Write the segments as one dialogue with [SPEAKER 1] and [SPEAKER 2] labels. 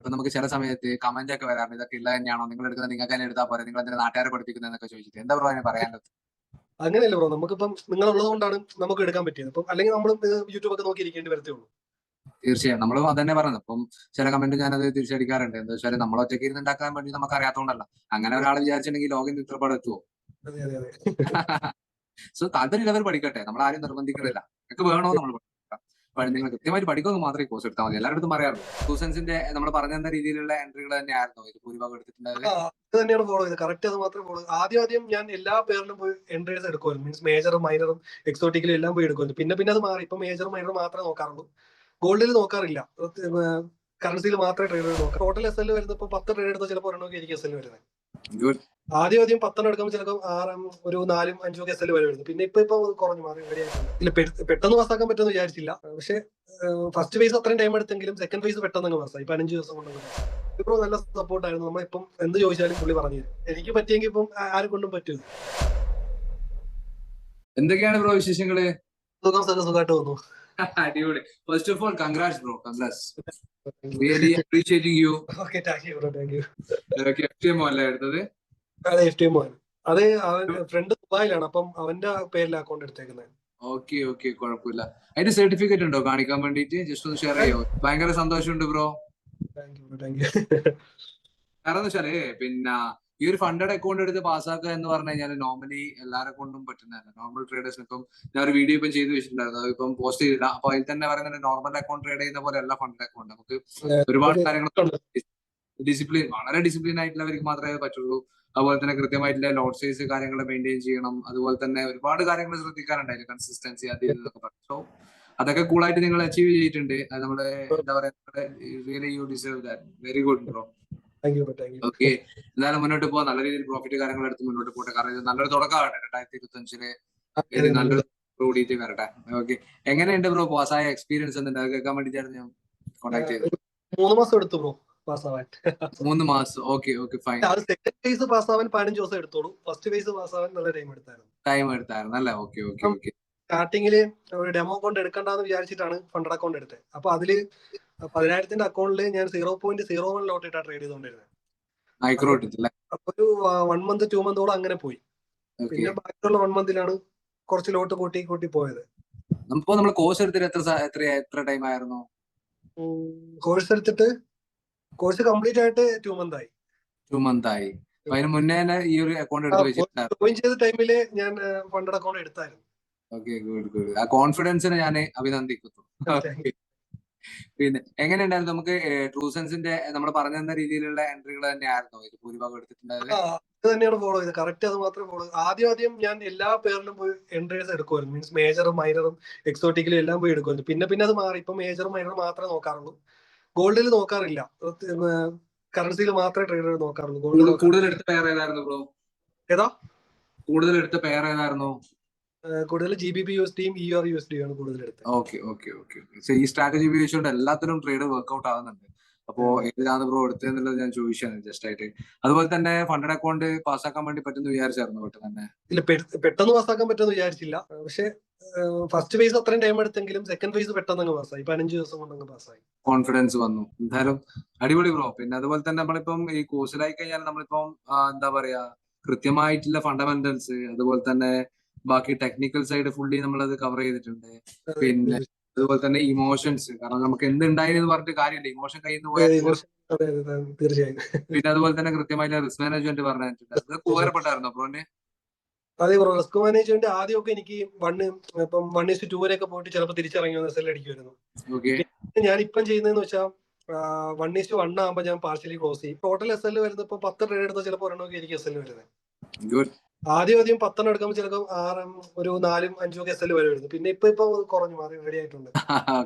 [SPEAKER 1] ഇപ്പൊ നമുക്ക് ചില സമയത്ത് കമന്റ് ഒക്കെ വരാറുണ്ട്, ഇതൊക്കെ ഇല്ല തന്നെയാണോ, നിങ്ങൾ എടുക്കുന്നത് നിങ്ങൾക്ക് തന്നെ എടുത്താൽ പോലെ, നിങ്ങൾ എന്തിനാ നാട്ടുകാരെ പഠിപ്പിക്കുന്നതെന്നൊക്കെ ചോദിച്ചിട്ട് എന്താ ബ്രോ അതിന് പറയാനുള്ളത്?
[SPEAKER 2] അങ്ങനെയല്ല ബ്രോ, നമുക്കിപ്പം നിങ്ങളുള്ളത് കൊണ്ടാണ് നമുക്ക് എടുക്കാൻ പറ്റിയത്. അപ്പം അല്ലെങ്കിൽ നമ്മൾ യൂട്യൂബ് ഒക്കെ നോക്കിയിരിക്കേണ്ടി വരത്തേ ഉള്ളൂ.
[SPEAKER 1] തീർച്ചയായും നമ്മളും അത് തന്നെ പറഞ്ഞത്. അപ്പം ചില കമന്റ് ഞാനത് തിരിച്ചടിക്കാറുണ്ട്. എന്താ വെച്ചാൽ നമ്മൾ ഒറ്റയ്ക്ക് ഇരുന്ന് ഉണ്ടാക്കാൻ വേണ്ടി നമുക്ക് അറിയാത്തതുകൊണ്ടല്ല. അങ്ങനെ ഒരാൾ വിചാരിച്ചിട്ടുണ്ടെങ്കിൽ ലോകം ഇത്രപാട് എത്തുമോ?
[SPEAKER 2] അതെ അതെ അതെ.
[SPEAKER 1] സോ താല്പര്യമുള്ളവർ പഠിക്കട്ടെ, നമ്മൾ ആരും നിർബന്ധിക്കുന്നില്ല. നിങ്ങൾക്ക് വേണോ നമ്മൾ പഠിക്കാം. നിങ്ങൾ കൃത്യമായിട്ട് പഠിക്കുമെങ്കിൽ മാത്രമേ കോഴ്സ് എടുത്താൽ മതി. എല്ലാവരുടെ അടുത്തും പറയാറുണ്ട്. ട്യൂഷൻസിന്റെ നമ്മൾ പറഞ്ഞ രീതിയിലുള്ള എൻട്രികൾ തന്നെയായിരുന്നു ഇത് ഭൂരിഭാഗം എടുത്തിട്ടുണ്ടായത്.
[SPEAKER 2] അത് തന്നെയാണ് ഫോളോ ചെയ്തത്. കറക്റ്റ് അത് മാത്രമേ ഫോളോ. ആദ്യം ഞാൻ എല്ലാ പേരിലും പോയി എൻട്രീസ് എടുക്കുമായിരുന്നു. മീൻസ് മേജറും മൈനറും എക്സോട്ടിക്കലും എല്ലാം പോയി എടുക്കുമായിരുന്നു. പിന്നെ അത് മാറി. ഇപ്പൊ മേജറും മൈനറും മാത്രമേ നോക്കാറുള്ളൂ. ഗോൾഡിൽ നോക്കാറില്ല. കറൻസിയിൽ മാത്രമേ ട്രേഡ് നോക്കാം. ടോട്ടൽ എസ് എൽ വരുന്നത് ഇപ്പൊ 10 ട്രേഡ് എടുത്താൽ ചിലപ്പോൾ ഒരെണ്ണമൊക്കെ ആയിരിക്കും എസ് എൽ വരുന്നത്. ആദ്യം 10 എടുക്കുമ്പോൾ ചിലപ്പോൾ 6 ഒരു 4 5 ഒക്കെ എസ് എൽ വരെ വരുന്നു. പിന്നെ ഇപ്പൊ കുറഞ്ഞു മാറി റെഡി ആയിട്ടുണ്ട്. ഇല്ല, പെട്ടെന്ന് പാസ്സാക്കാൻ പറ്റുമെന്ന് വിചാരിച്ചില്ല. പക്ഷെ ഫസ്റ്റ് ഫേസ് അത്രയും ടൈം എടുത്തെങ്കിലും സെക്കൻഡ് ഫേസ് പെട്ടെന്ന് പാസ്സായി. 15 ദിവസം കൊണ്ട്. ഇപ്പൊ നല്ല സപ്പോർട്ടായിരുന്നു. നമ്മളിപ്പം എന്ത് ചോദിച്ചാലും പുള്ളി പറഞ്ഞു തരും. എനിക്ക് പറ്റിയെങ്കിൽ ഇപ്പം ആരെ കൊണ്ടും പറ്റും.
[SPEAKER 1] എന്തൊക്കെയാണ് ബ്രോ വിശേഷങ്ങള്?
[SPEAKER 2] സുഖമായിട്ട് വന്നു.
[SPEAKER 1] അടിപൊളി. First of all congrats bro, congrats. Really appreciating you.
[SPEAKER 2] Okay, thank you bro, thank you.
[SPEAKER 1] FTMO അല്ലേ എടുത്തത്?
[SPEAKER 2] അതെ, FTMO ആണ്. അത് അവൻ ഫ്രണ്ട് ദുബായിലാണ്. അപ്പം അവന്റെ പേരിൽ അക്കൗണ്ട് എടുത്തേക്കുന്നത്.
[SPEAKER 1] ഓക്കെ ഓക്കെ, കുഴപ്പമില്ല. അതിന്റെ സർട്ടിഫിക്കറ്റ് ഉണ്ടോ കാണിക്കാൻ വേണ്ടിട്ട്? ജസ്റ്റ് ഒന്ന് ഷെയർ ചെയ്യോ? ഭയങ്കര സന്തോഷമുണ്ട് bro.
[SPEAKER 2] Thank you bro, thank U.
[SPEAKER 1] കാരണം എന്താ വെച്ചാല് പിന്നെ ഈ ഒരു ഫണ്ടഡ് അക്കൗണ്ട് എടുത്ത് പാസ്സാക്കുക എന്ന് പറഞ്ഞു കഴിഞ്ഞാൽ നോർമലി എല്ലാരെ കൊണ്ടും പറ്റുന്നതല്ല. നോർമൽ ട്രേഡേഴ്സിന് ഇപ്പം ഞാൻ ഒരു വീഡിയോ ഇപ്പം ചെയ്ത് വെച്ചിട്ടുണ്ടായിരുന്നു, ഇപ്പം പോസ്റ്റ് ചെയ്തില്ല. അപ്പൊ അതിൽ തന്നെ പറയുന്നത് നോർമൽ അക്കൗണ്ട് ട്രേഡ് ചെയ്യുന്ന പോലെ അല്ല ഫണ്ടഡ് അക്കൗണ്ട്. നമുക്ക് ഒരുപാട് കാര്യങ്ങൾ ഡിസിപ്ലിൻ, വളരെ ഡിസിപ്ലിൻ ആയിട്ടുള്ളവർക്ക് മാത്രമേ പറ്റുള്ളൂ. അതുപോലെ തന്നെ കൃത്യമായിട്ടുള്ള ലോട്ട് സൈസ് കാര്യങ്ങൾ മെയിൻറ്റെയിൻ ചെയ്യണം. അതുപോലെ തന്നെ ഒരുപാട് കാര്യങ്ങൾ ശ്രദ്ധിക്കാനുണ്ടായിരുന്നു, കൺസിസ്റ്റൻസി അത് ഇതൊക്കെ പറഞ്ഞു. സോ അതൊക്കെ കൂളായിട്ട് നിങ്ങൾ അച്ചീവ് ചെയ്തിട്ടുണ്ട്. അത് നമ്മുടെ എന്താ പറയാ, really you deserve that. Very good bro. Okay, എന്തായാലും മുന്നോട്ട് പോകാൻ നല്ല രീതിയിൽ പ്രോഫിറ്റ് കാര്യങ്ങൾ എടുത്ത് മുന്നോട്ട് പോട്ടെ. കാരണം ഇത് നല്ലൊരു തുടക്കമാണ് 2025 നല്ലൊരു കൂടിയിട്ട് വരട്ടെ. ഓക്കെ, എങ്ങനെയുണ്ട് ബ്രോ പാസ്സായ എക്സ്പീരിയൻസ്? എന്തുണ്ട് അത് കേൾക്കാൻ വേണ്ടിയിട്ടായിരുന്നു ഞാൻ കോൺടാക്ട് ചെയ്തത്.
[SPEAKER 2] 3 മാസം എടുത്തു ബ്രോ പാസ്സാവാൻ.
[SPEAKER 1] 3 മാസം. Okay okay, fine.
[SPEAKER 2] Second phase പാസ്സാവാൻ 15 ദിവസം എടുത്തോളൂ. ഫസ്റ്റ് ഫേസ് പാസ്സാവാൻ നല്ല ടൈം എടുത്തായിരുന്നു
[SPEAKER 1] അല്ലേ? Okay okay okay.
[SPEAKER 2] സ്റ്റാർട്ടിങ്ങില് ഒരു ഡെമോ അക്കൗണ്ട് എടുക്കണ്ടെന്ന് വിചാരിച്ചിട്ടാണ് ഫണ്ടഡ് അക്കൗണ്ട് എടുത്തത്. അപ്പൊ അതില് 10,000 അക്കൗണ്ടില് ഞാൻ 0.01 ലോട്ട് ഇട്ടാ ട്രേഡ് ചെയ്തോണ്ടിരുന്നത്.
[SPEAKER 1] മൈക്രോ
[SPEAKER 2] അപ്പൊ ഒരു 1 മന്ത് 2 മന്തോളം അങ്ങനെ പോയി. പിന്നെ ബാക്കിയുള്ള 1 മന്തിലാണ് കുറച്ച് ലോട്ട് കൂട്ടി പോയത്.
[SPEAKER 1] നമ്മൾ കോഴ്സ് എടുത്തിട്ട് എത്ര ടൈം ആയിരുന്നു?
[SPEAKER 2] കോഴ്സ് കംപ്ലീറ്റ് ആയിട്ട് 2 മന്ത് ആയി.
[SPEAKER 1] 2 മന്ത് ആയി. അതിന് മുന്നേ ഈ ഒരു അക്കൗണ്ട് എടുത്ത് വെച്ചിട്ടുണ്ടായിരുന്നു.
[SPEAKER 2] ജോയിൻ ചെയ്ത ടൈമില് ഞാൻ ഫണ്ടഡ് അക്കൗണ്ട് എടുത്തായിരുന്നു.
[SPEAKER 1] Okay, good good. ആ കോൺഫിഡൻസിനെ ഞാൻ അഭിനന്ദിക്കുന്നു. പിന്നെ എങ്ങനെയുണ്ടായിരുന്നു? നമുക്ക് ട്രൂസൻസിന്റെ നമ്മൾ പറഞ്ഞു തന്ന രീതിയിലുള്ള എൻട്രികൾ തന്നെയായിരുന്നു ഇത് ഭൂരിഭാഗം എടുത്തിട്ടുണ്ടായത്?
[SPEAKER 2] അത് തന്നെയാണ് ഫോളോ ചെയ്തത്. കറക്റ്റ് അത് മാത്രമേ ഫോളോ. ആദ്യം ഞാൻ എല്ലാ പേരിലും പോയി എൻട്രീസ് എടുക്കുമായിരുന്നു. മീൻസ് മേജറും മൈനറും എക്സോട്ടിക്കലും എല്ലാം പോയി എടുക്കുമായിരുന്നു. പിന്നെ അത് മാറി. ഇപ്പൊ മേജറും മൈനറും മാത്രമേ നോക്കാറുള്ളൂ. ഗോൾഡിൽ നോക്കാറില്ല. കറൻസിയിൽ മാത്രമേ ട്രേഡ് നോക്കാറുള്ളൂ.
[SPEAKER 1] കൂടുതൽ എടുത്ത പെയർ ഏതായിരുന്നു ബ്രോ?
[SPEAKER 2] ഏതാ
[SPEAKER 1] കൂടുതൽ എടുത്ത പെയർ ഏതായിരുന്നു?
[SPEAKER 2] കൂടുതൽ GBP USDയും EUR USD ആണ് കൂടുതൽ എടുത്തത്.
[SPEAKER 1] Okay okay okay. ഈ സ്ട്രാറ്റജി ഉപയോഗിച്ചുകൊണ്ട് എല്ലാത്തിലും ട്രേഡ് വർക്ക്ഔട്ട് ആവുന്നുണ്ട്. അപ്പോ ഏതാണ് ബ്രോ എടുത്തതെന്നുള്ളത് ഞാൻ ചോദിച്ചാണ് ജസ്റ്റ് ആയിട്ട്. അതുപോലെ തന്നെ ഫണ്ടഡ് അക്കൗണ്ട് പാസ്സാക്കാൻ വേണ്ടി പറ്റുമെന്ന് വിചാരിച്ചായിരുന്നു പെട്ടെന്ന് തന്നെ?
[SPEAKER 2] ഇല്ല, പെട്ടെന്ന് പാസ്സാക്കാൻ പറ്റുമെന്ന് വിചാരിച്ചില്ല. പക്ഷെ ഫസ്റ്റ് ഫേസ് അത്രയും ടൈം എടുത്തെങ്കിലും സെക്കൻഡ് ഫേസ് പെട്ടെന്ന് പാസ്സായി. 15 ദിവസം കൊണ്ട് പാസ്സായി.
[SPEAKER 1] കോൺഫിഡൻസ് വന്നു. എന്തായാലും അടിപൊളി ബ്രോ. പിന്നെ അതുപോലെ തന്നെ നമ്മളിപ്പം ഈ കോഴ്സിലായി കഴിഞ്ഞാൽ നമ്മളിപ്പം എന്താ പറയാ, കൃത്യമായിട്ടുള്ള ഫണ്ടമെന്റൽസ്, അതുപോലെ തന്നെ ബാക്കി ടെക്നിക്കൽ സൈഡ് ഫുള്ളി നമ്മളത് കവർ ചെയ്തിട്ടുണ്ട്. പിന്നെ അതുപോലെ തന്നെ ഇമോഷൻസ്, കാരണം നമുക്ക് എന്തുണ്ടായെന്ന് പറഞ്ഞിട്ട് കാര്യമില്ല, ഇമോഷൻ കയ്യിൽ നിന്ന് പോയാൽ.
[SPEAKER 2] തീർച്ചയായും.
[SPEAKER 1] പിന്നെ അതുപോലെ തന്നെ കൃത്യമായിട്ട് റിസ്ക് മാനേജ്മെന്റ് പറഞ്ഞിട്ടുണ്ട്. അത് ഉപകാരപ്പെട്ടായിരുന്നോ ബ്രോന്?
[SPEAKER 2] അതെ ബ്രോ, റിസ്ക് മാനേജ്മെന്റ് ആദ്യമൊക്കെ എനിക്ക് 1:2 വരെയൊക്കെ പോയിട്ട് ചിലപ്പോൾ തിരിച്ചിറങ്ങി വന്ന് SL അടിക്കുമായിരുന്നു. ഞാനിപ്പം ചെയ്യുന്നതെന്ന് വെച്ചാൽ 1:1 ആകുമ്പോൾ ഞാൻ പാർഷ്യലി ക്ലോസ് ചെയ്യും. ടോട്ടൽ SL വരുന്നത് ഇപ്പൊ 10 ട്രേഡ് എടുത്താൽ ചിലപ്പോൾ ഒരെണ്ണമൊക്കെ ആയിരിക്കും SL വരുന്നത്. ആദ്യം 10 എടുക്കുമ്പോൾ ചിലപ്പോൾ 6 ഒരു 4 5 ഒക്കെ SL വരെ വരുന്നു. പിന്നെ ഇപ്പൊ കുറഞ്ഞു മാറി റെഡി ആയിട്ടുണ്ട്.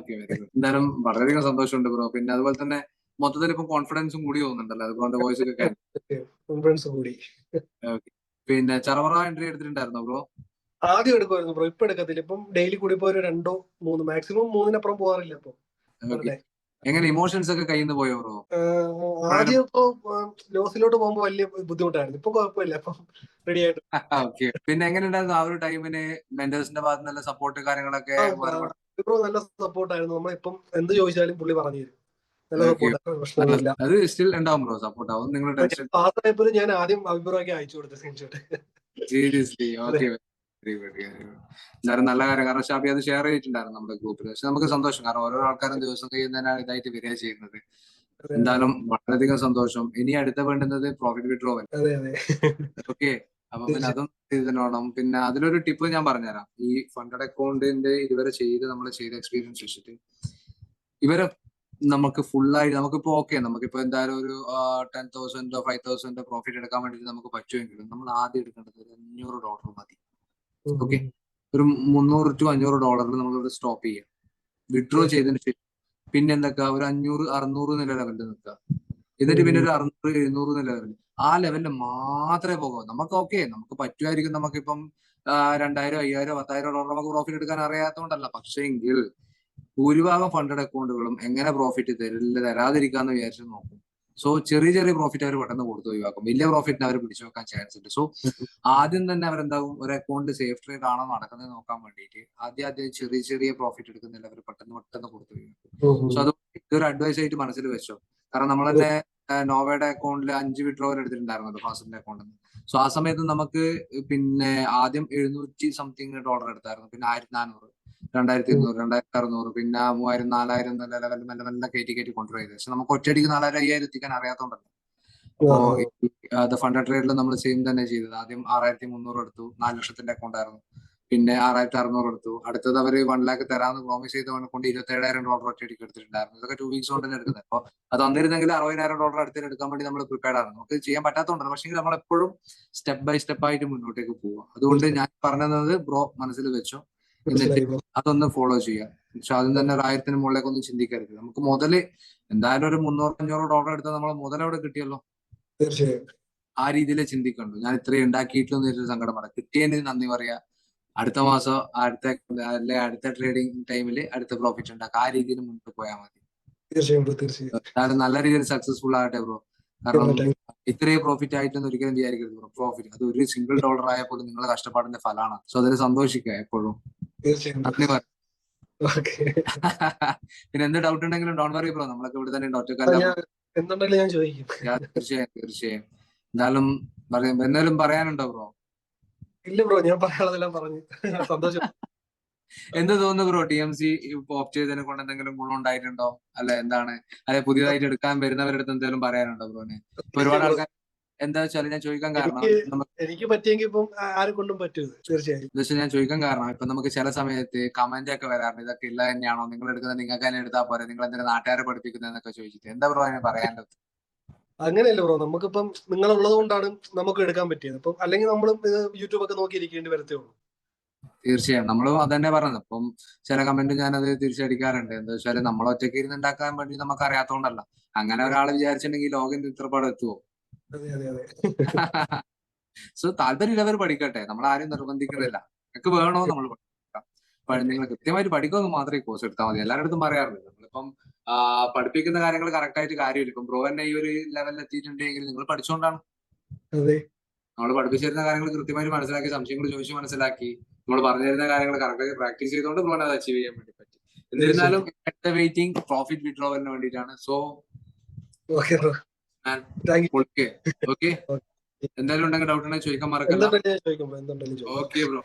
[SPEAKER 1] എന്തായാലും വളരെയധികം സന്തോഷമുണ്ട് ബ്രോ. പിന്നെ അതുപോലെ തന്നെ മൊത്തത്തിൽ ഇപ്പൊ കോൺഫിഡൻസും കൂടി തോന്നുന്നുണ്ടല്ലോ, അതുകൊണ്ട് വോയിസ് ഒക്കെ
[SPEAKER 2] കോൺഫിഡൻസ് കൂടി.
[SPEAKER 1] പിന്നെ ചറവറ എൻട്രി എടുത്തിട്ടുണ്ടായിരുന്നോ ബ്രോ?
[SPEAKER 2] ആദ്യം എടുക്കുമായിരുന്നു ബ്രോ, ഇപ്പൊ എടുക്കത്തില്ല. ഇപ്പം ഡെയിലി കൂടി പോയി 2 3 മാക്സിമം 3-നപ്പുറം പോകാറില്ല ഇപ്പൊ.
[SPEAKER 1] എങ്ങനെ ഇമോഷൻസ് ഒക്കെ കയ്യിൽ നിന്ന് പോയോ ബ്രോ?
[SPEAKER 2] ആദ്യം ഇപ്പൊ ലോസിലോട്ട് പോകുമ്പോ വലിയ ബുദ്ധിമുട്ടായിരുന്നു. ഇപ്പൊ കുഴപ്പമില്ല, ഇപ്പൊ റെഡി ആയിട്ട്.
[SPEAKER 1] പിന്നെ എങ്ങനെയുണ്ടായിരുന്നു ആ ഒരു ടൈമിന് മെന്റേഴ്സിന്റെ ഭാഗത്ത് നല്ല സപ്പോർട്ട് കാര്യങ്ങളൊക്കെ?
[SPEAKER 2] ബ്രോ നല്ല സപ്പോർട്ടായിരുന്നു. നമ്മളിപ്പം എന്ത് ചോദിച്ചാലും പുള്ളി പറഞ്ഞു തരും. നല്ല
[SPEAKER 1] ഓക്കെ.
[SPEAKER 2] സപ്പോർട്ടാണ്, പ്രശ്നമൊന്നുമില്ല.
[SPEAKER 1] അത് സ്റ്റിൽ ഉണ്ടാവും ബ്രോ, സപ്പോർട്ട് ആവും, നിങ്ങൾ ടെൻഷൻ.
[SPEAKER 2] പാസ്സായപ്പോൾ ഞാൻ ആദ്യം അഭിപ്രായമൊക്കെ അയച്ചു കൊടുത്ത സ്ക്രീൻഷോട്ട്.
[SPEAKER 1] സീരിയസ്ലി
[SPEAKER 2] അതെ
[SPEAKER 1] okay. Very good, very good. എന്തായാലും നല്ല കാര്യം, കാരണം ഷാബി അത് ഷെയർ ചെയ്തിട്ടുണ്ടായിരുന്നു നമ്മുടെ ഗ്രൂപ്പിൽ. പക്ഷെ നമുക്ക് സന്തോഷം, കാരണം ഓരോ ആൾക്കാരും ദിവസം കഴിയുന്നതിനാണ് ഇതായിട്ട് വരിക ചെയ്യുന്നത്.
[SPEAKER 2] അതെ അതെ
[SPEAKER 1] എന്തായാലും വളരെയധികം സന്തോഷം. ഇനി അടുത്ത വേണ്ടുന്നത് പ്രോഫിറ്റ് വിഡ്രോവൽ.
[SPEAKER 2] അതെ അതെ
[SPEAKER 1] ഓക്കെ. അപ്പൊ പിന്നെ
[SPEAKER 2] തീർച്ചയായും.
[SPEAKER 1] അതും ചെയ്തിടണം. പിന്നെ അതിലൊരു ടിപ്പ് ഞാൻ പറഞ്ഞുതരാം. ഈ ഫണ്ടഡ് അക്കൗണ്ടിന്റെ ഇതുവരെ നമ്മൾ ചെയ്ത എക്സ്പീരിയൻസ് വെച്ചിട്ട് ഇവരെ നമുക്ക് ഫുള്ളായിട്ട് നമുക്കിപ്പോ ഓക്കെ, നമുക്കിപ്പോ എന്തായാലും ഒരു 10,000 5,000 പ്രോഫിറ്റ് എടുക്കാൻ വേണ്ടിയിട്ട് നമുക്ക് പറ്റുമെങ്കിലും നമ്മൾ ആദ്യം എടുക്കേണ്ടത് ഒരു $500 മതി.
[SPEAKER 2] ഉം,
[SPEAKER 1] ഓക്കെ.
[SPEAKER 2] ഉം.
[SPEAKER 1] ഒരു $300 to $500 നമ്മൾ സ്റ്റോപ്പ് ചെയ്യാം. വിഡ്രോ
[SPEAKER 2] തീർച്ചയായും.
[SPEAKER 1] ചെയ്തതിന് ശേഷം പിന്നെ എന്തൊക്കെ ഒരു 500 600 എന്നുള്ള ലെവലിൽ നിൽക്കുക. എന്നിട്ട് പിന്നെ ഒരു 600 700 എന്നുള്ള ലെവലിൽ, ആ ലെവലിൽ മാത്രമേ പോകൂ. നമുക്ക് ഓക്കെ, നമുക്ക് പറ്റുമായിരിക്കും, നമുക്കിപ്പം 2,000 5,000 $10,000 നമുക്ക് പ്രോഫിറ്റ് എടുക്കാൻ അറിയാത്തതുകൊണ്ടല്ല. പക്ഷേ എങ്കിൽ ഭൂരിഭാഗം ഫണ്ടഡ് അക്കൗണ്ടുകളും എങ്ങനെ പ്രോഫിറ്റ് തരാതിരിക്കാന്ന് വിചാരിച്ച് നോക്കും. സോ ചെറിയ ചെറിയ പ്രോഫിറ്റ് അവർ പെട്ടെന്ന് കൊടുത്ത് ഒഴിവാക്കും, വലിയ പ്രോഫിറ്റിന് അവർ പിടിച്ചു വെക്കാൻ ചാൻസ് ഉണ്ട്. സോ ആദ്യം തന്നെ അവരെന്താവും, ഒരു അക്കൗണ്ട് സേഫ് ട്രേഡ് ആണോ നടക്കുന്നത് നോക്കാൻ വേണ്ടിയിട്ട് ആദ്യം ചെറിയ ചെറിയ പ്രോഫിറ്റ് എടുക്കുന്നില്ല അവർ പെട്ടെന്ന് പെട്ടെന്ന് കൊടുത്തു ഒഴിവാക്കും.
[SPEAKER 2] ഉം,
[SPEAKER 1] സോ
[SPEAKER 2] ഉം.
[SPEAKER 1] അത് ഇതൊരു അഡ്വൈസ് ആയിട്ട് മനസ്സിൽ വെച്ചോ. കാരണം നമ്മൾ തന്നെ നോവയുടെ അക്കൗണ്ടിൽ 5 വിഡ്രോവൽ എടുത്തിട്ടുണ്ടായിരുന്നല്ലോ ഫാസിന്റെ അക്കൗണ്ടിൽ നിന്ന്. സോ ആ സമയത്ത് നമുക്ക് പിന്നെ ആദ്യം 700 സംതിങ് ഡോളർ എടുത്തായിരുന്നു, പിന്നെ 1,400, 2,200, 2,600, പിന്നെ 3,000 4,000 എന്നുള്ള ലെവലിൽ മെല്ലെ മെല്ലെ കയറ്റി കൊണ്ടുപോയത്. പക്ഷെ നമുക്ക് ഒറ്റയടിക്ക് 4,000 5,000 എത്തിക്കാൻ അറിയാത്തോണ്ടല്ലോ.
[SPEAKER 2] ആ,
[SPEAKER 1] അപ്പോ
[SPEAKER 2] ആ.
[SPEAKER 1] ഫണ്ടഡ് ട്രേഡിൽ നമ്മൾ സെയിം തന്നെ ചെയ്തത്. ആദ്യം 6,300 എടുത്തു, 4 ലക്ഷത്തിന്റെ അക്കൗണ്ട് ആയിരുന്നു. പിന്നെ 6,600 എടുത്തു. അടുത്തത് അവർ 1 lakh തരാമെന്ന് പ്രോമിസ് ചെയ്തവനെ കൊണ്ട് $27,000 ഒറ്റയടിക്ക് എടുത്തിട്ടുണ്ടായിരുന്നു. ഇതൊക്കെ 2 weeks കൊണ്ട് തന്നെ എടുക്കുന്നത്. അപ്പോൾ അത് തന്നിരുന്നെങ്കിൽ $60,000 അടുത്തേക്ക് എടുക്കാൻ വേണ്ടി നമ്മൾ പ്രിപ്പയർഡ് ആണ്. നമുക്ക് ചെയ്യാൻ പറ്റാത്തതുകൊണ്ടല്ല, പക്ഷേ നമ്മൾ എപ്പോഴും സ്റ്റെപ്പ് ബൈ സ്റ്റെപ്പ് ആയിട്ട് മുന്നോട്ടേക്ക് പോവുക. അതുകൊണ്ട്
[SPEAKER 2] തീർച്ചയായും.
[SPEAKER 1] ഞാൻ പറഞ്ഞത് ബ്രോ മനസ്സിൽ വെച്ചോ, എന്നിട്ട്
[SPEAKER 2] മനസ്സിലായി ബ്രോ.
[SPEAKER 1] അതൊന്ന് ഫോളോ ചെയ്യാം. പക്ഷെ ആദ്യം തന്നെ ഒരു 1,000 മുകളിലേക്കൊന്നും ചിന്തിക്കരുത്. നമുക്ക് മുതല് എന്തായാലും ഒരു $300 500 എടുത്താൽ നമ്മൾ മുതലവിടെ കിട്ടിയല്ലോ,
[SPEAKER 2] തീർച്ചയായും.
[SPEAKER 1] ആ രീതിയിലേ ചിന്തിക്കണ്ടു. ഞാൻ ഇത്രയും ഉണ്ടാക്കിയിട്ടില്ലെന്ന് ഒരു സങ്കടം പറയാം, കിട്ടിയതിന് നന്ദി പറയാ. അടുത്ത മാസം അല്ലെ അടുത്ത ട്രേഡിംഗ് ടൈമിൽ അടുത്ത പ്രോഫിറ്റ് ഉണ്ടാക്കുക, ആ രീതിയിൽ മുന്നോട്ട് പോയാൽ മതി.
[SPEAKER 2] തീർച്ചയായും ബ്രോ. തീർച്ചയായും.
[SPEAKER 1] എന്തായാലും നല്ല രീതിയിൽ സക്സസ്ഫുൾ ആകട്ടെ ബ്രോ. കാരണം
[SPEAKER 2] താങ്ക് യു.
[SPEAKER 1] ഇത്രയും പ്രോഫിറ്റ് ആയിട്ടൊന്നും ഒരിക്കലും വിചാരിക്കരുത് ബ്രോ. പ്രോഫിറ്റ് അത് ഒരു സിംഗിൾ ഡോളർ ആയാൽ പോലും നിങ്ങളുടെ കഷ്ടപ്പാടിന്റെ ഫലമാണ്. സോ അതിൽ സന്തോഷിക്കുക എപ്പോഴും.
[SPEAKER 2] തീർച്ചയായും ബ്രോ.
[SPEAKER 1] നന്ദി പറയാം.
[SPEAKER 2] ഓക്കെ.
[SPEAKER 1] പിന്നെ എന്ത് ഡൗട്ട് ഉണ്ടെങ്കിലും ഡോൺ വറി ബ്രോ, നമ്മളൊക്കെ ഇവിടെ തന്നെ ഉണ്ട്,
[SPEAKER 2] ഞാൻ
[SPEAKER 1] ഒറ്റക്കല്ല.
[SPEAKER 2] എന്തുണ്ടെങ്കിലും ഞാൻ ചോദിക്കും.
[SPEAKER 1] തീർച്ചയായും തീർച്ചയായും. എന്തായാലും എന്തെങ്കിലും പറയാനുണ്ടോ ബ്രോ?
[SPEAKER 2] ഇല്ല ബ്രോ, ഞാൻ പറയാനുള്ളതെല്ലാം പറഞ്ഞു. സന്തോഷം.
[SPEAKER 1] എന്ത് തോന്നുന്നു ബ്രോ, TMC ഇപ്പൊ ഓപ്റ്റ് ചെയ്തതിനെ കൊണ്ട് എന്തെങ്കിലും ഗുണം ഉണ്ടായിട്ടുണ്ടോ? അല്ല എന്താണ്, അല്ലെ പുതിയതായിട്ട് എടുക്കാൻ വരുന്നവരുടെ അടുത്ത് എന്തെങ്കിലും പറയാനുണ്ടോ ബ്രോന്? ഇപ്പൊ
[SPEAKER 2] ഇല്ല
[SPEAKER 1] ഒരുപാട്
[SPEAKER 2] ബ്രോ,
[SPEAKER 1] ആൾക്കാർ, എന്താ വെച്ചാൽ ഞാൻ ചോദിക്കാൻ കാരണം,
[SPEAKER 2] എനിക്ക് എനിക്ക് പറ്റിയെങ്കിൽ ഇപ്പം ആരെ കൊണ്ടും പറ്റും ഇത്. തീർച്ചയായും.
[SPEAKER 1] ഞാൻ ചോദിക്കാൻ കാരണം ഇപ്പൊ നമുക്ക് ചില സമയത്ത് കമന്റ് ഒക്കെ വരാറുണ്ട്, ഇതൊക്കെ ഇല്ല തന്നെയാണോ, നിങ്ങൾ എടുക്കുന്നത് നിങ്ങൾക്ക് തന്നെ എടുത്താൽ പോരെ, നിങ്ങൾ എന്തിനാ നാട്ടുകാരെ പഠിപ്പിക്കുന്നതെന്നൊക്കെ ചോദിച്ചിട്ട്. എന്താ ബ്രോ അതിന് പറയാനുള്ളത്?
[SPEAKER 2] അങ്ങനെയല്ല ബ്രോ, നമുക്കിപ്പം നിങ്ങളുള്ളത് കൊണ്ടാണ് നമുക്ക് എടുക്കാൻ പറ്റിയത്. അപ്പം അല്ലെങ്കിൽ നമ്മളും യൂട്യൂബ് ഒക്കെ നോക്കി ഇരിക്കേണ്ടി വരത്തേ ഉള്ളൂ.
[SPEAKER 1] തീർച്ചയായും നമ്മളും അത് തന്നെ പറഞ്ഞത്. ഇപ്പം ചില കമന്റ് ഞാനത് തിരിച്ചടിക്കാറുണ്ട്. എന്താ വെച്ചാൽ നമ്മൾ ഒറ്റയ്ക്ക് ഇരുന്ന് ഉണ്ടാക്കാൻ വേണ്ടി നമുക്ക് അറിയാത്തോണ്ടല്ല. അങ്ങനെ ഒരാൾ വിചാരിച്ചിട്ടുണ്ടെങ്കിൽ ലോകം ഇത്രപാട് എത്തുവോ?
[SPEAKER 2] അതെ അതെ അതെ.
[SPEAKER 1] സോ താല്പര്യമുള്ളവർ പഠിക്കട്ടെ, നമ്മൾ ആരും നിർബന്ധിക്കുന്നില്ല. നിങ്ങൾക്ക് വേണോ നമ്മൾ പഠിക്കാം.
[SPEAKER 2] ഓക്കെ.
[SPEAKER 1] നിങ്ങൾ കൃത്യമായിട്ട് പഠിക്കുമെന്ന് മാത്രമേ കോഴ്സ് എടുത്താൽ മതി. എല്ലാവരുടെ അടുത്തും പറയാറുണ്ട്, നമ്മളിപ്പം പഠിപ്പിക്കുന്ന കാര്യങ്ങൾ കറക്റ്റ് ആയിട്ട് കാര്യമില്ല. ഇപ്പം ബ്രോ തന്നെ ഈ ഒരു ലെവലിൽ എത്തിയിട്ടുണ്ടെങ്കിൽ നിങ്ങൾ പഠിച്ചുകൊണ്ടാണ്.
[SPEAKER 2] അതെ.
[SPEAKER 1] നമ്മൾ പഠിപ്പിച്ചു തരുന്ന കാര്യങ്ങൾ കൃത്യമായിട്ട് മനസ്സിലാക്കി, സംശയങ്ങൾ ചോദിച്ച് മനസ്സിലാക്കി, നമ്മൾ പറഞ്ഞു തരുന്ന കാര്യങ്ങൾ കറക്റ്റായി പ്രാക്ടീസ് ചെയ്തുകൊണ്ട് ബ്രോനെ അത് അച്ചീവ് ചെയ്യാൻ വേണ്ടി പറ്റി. എന്നിരുന്നാലും
[SPEAKER 2] തീർച്ചയായും.
[SPEAKER 1] അടുത്ത വെയിറ്റിംഗ് പ്രോഫിറ്റ് വിഡ്രോവലിന് വേണ്ടിയിട്ടാണ്. So
[SPEAKER 2] okay bro.
[SPEAKER 1] ഞാൻ
[SPEAKER 2] താങ്ക് യു.
[SPEAKER 1] ഓക്കെ. ഓക്കെ. എന്തായാലും ഉണ്ടെങ്കിൽ ഡൗട്ട് ഉണ്ടെങ്കിൽ ചോദിക്കാൻ മറക്കല്ല.
[SPEAKER 2] എന്തുണ്ടെങ്കിലും ഞാൻ ചോദിക്കും ബ്രോ. എന്തുണ്ടെങ്കിലും ചോദിക്കും.
[SPEAKER 1] Okay bro.